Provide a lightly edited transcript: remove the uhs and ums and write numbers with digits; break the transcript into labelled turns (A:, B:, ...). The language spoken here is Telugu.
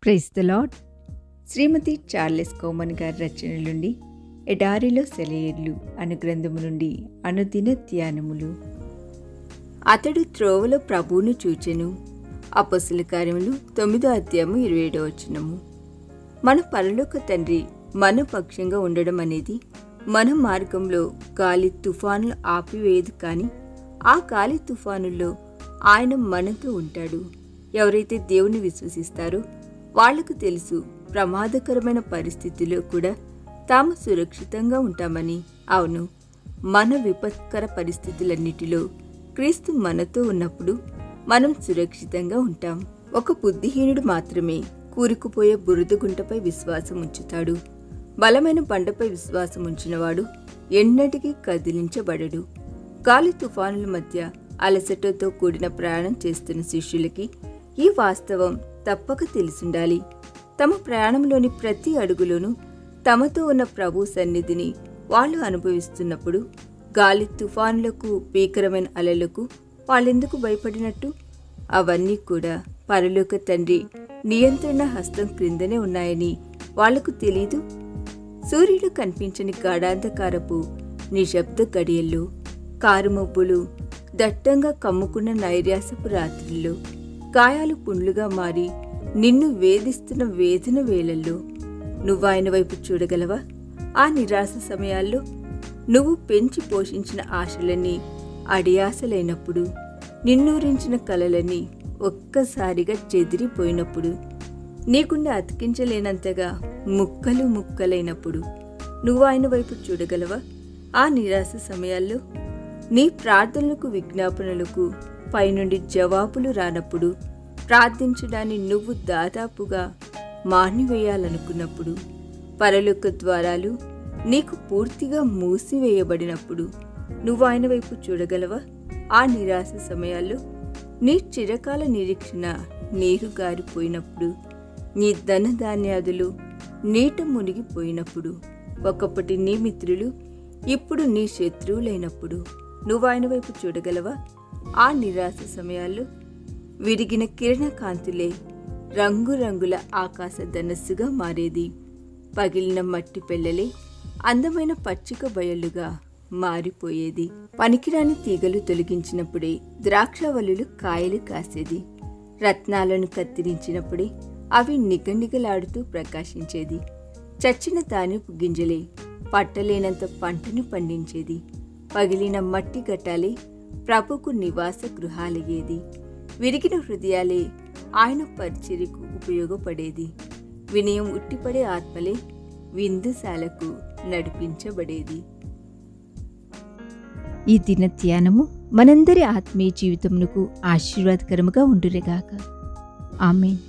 A: Praise the Lord.
B: Shrimati Charles Cowman గారి రచన నుండి ఎడారిలో సెలయేర్లు అను గ్రంథము నుండి అనుదిన ధ్యానములు. అతడు త్రోవలో ప్రభువును చూచెను. అపొస్తలుల కార్యములు 9:27. మన పరలోక తండ్రి మన పక్షంగా ఉండడం అనేది మన మార్గంలో గాలి తుఫానులు ఆపివేయదు, కానీ ఆ గాలి తుఫానుల్లో ఆయన మనతో ఉంటాడు. ఎవరైతే దేవుని విశ్వసిస్తారో వాళ్లకు తెలుసు, ప్రమాదకరమైన పరిస్థితుల్లో కూడా తాము సురక్షితంగా ఉంటామని. అవును, మన విపత్కర పరిస్థితులన్నిటిలో క్రీస్తు మనతో ఉన్నప్పుడు మనం సురక్షితంగా ఉంటాం. ఒక బుద్ధిహీనుడు మాత్రమే కూరుకుపోయే బురద గుంటపై విశ్వాసం ఉంచుతాడు. బలమైన బండపై విశ్వాసం ఉంచినవాడు ఎన్నటికీ కదిలించబడడు. గాలి తుఫానుల మధ్య అలసటతో కూడిన ప్రయాణం చేస్తున్న శిష్యులకి ఈ వాస్తవం తప్పక తెలిసుండాలి. తమ ప్రయాణంలోని ప్రతి అడుగులోనూ తమతో ఉన్న ప్రభు సన్నిధిని వాళ్ళు అనుభవిస్తున్నప్పుడు గాలి తుఫానులకు, భీకరమైన అలలకు వాళ్ళెందుకు భయపడినట్టు? అవన్నీ కూడా పరలోక తండ్రి నియంత్రణ హస్తం క్రిందనే ఉన్నాయని వాళ్లకు తెలీదు. సూర్యుడు కనిపించని గాఢాంధకారపు నిశ్శబ్ద గడియల్లో, కారుమబ్బులు దట్టంగా కమ్ముకున్న నైరాసపు రాత్రుల్లో, గాయాలు పుండ్లుగా మారి నిన్ను వేధిస్తున్న వేదన వేళల్లో నువ్వు ఆయన వైపు చూడగలవా? ఆ నిరాశ సమయాల్లో నువ్వు పెంచి పోషించిన ఆశలన్నీ అడియాసలైనప్పుడు, నిన్నూరించిన కలలన్నీ ఒక్కసారిగా చెదిరిపోయినప్పుడు, నీకుండా అతికించలేనంతగా ముక్కలు ముక్కలైనప్పుడు నువ్వు ఆయన వైపు చూడగలవా? ఆ నిరాశ సమయాల్లో నీ ప్రార్థనలకు, విజ్ఞాపనలకు పైనుండి జవాబులు రానప్పుడు, ప్రార్థించడాన్ని నువ్వు దాదాపుగా మానివేయాలనుకున్నప్పుడు, పరలోక ద్వారాలు నీకు పూర్తిగా మూసివేయబడినప్పుడు నువ్వు ఆయన వైపు చూడగలవా? ఆ నిరాశ సమయాల్లో నీ చిరకాల నిరీక్షణ నీరు గారిపోయినప్పుడు, నీ ధనధాన్యాదులు నీట మునిగిపోయినప్పుడు, ఒకప్పటి నీ మిత్రులు ఇప్పుడు నీ శత్రువులైనప్పుడు నువ్వు ఆయన వైపు చూడగలవా? ఆ నిరాశ సమయాల్లో విరిగిన కిరణ కాంతులే రంగురంగుల ఆకాశ ధనస్సుగా మారేది. పగిలిన మట్టి పెళ్ళలే అందమైన పచ్చిక బయళ్ళుగా మారిపోయేది. పనికిరాని తీగలు తొలగించినప్పుడే ద్రాక్షవల్లులు కాయలు కాసేది. రత్నాలను కత్తిరించినప్పుడే అవి నిగనిగలాడుతూ ప్రకాశించేది. చచ్చిన ధాన్యపు గింజలే పట్టలేనంత పంటను పండించేది. పగిలిన మట్టి గట్టాలే ప్రభుకు నివాస గృహాలయ్యేది. విరిగిన హృదయాలే ఆయన పరిచర్యకు ఉపయోగపడేది. వినయం ఉట్టిపడే ఆత్మలే విందుశాలకు నడిపించబడేది.
A: ఈ దిన ధ్యానము మనందరి ఆత్మీయ జీవితమునకు ఆశీర్వాదకరముగా ఉండురేగాక. ఆమేన్.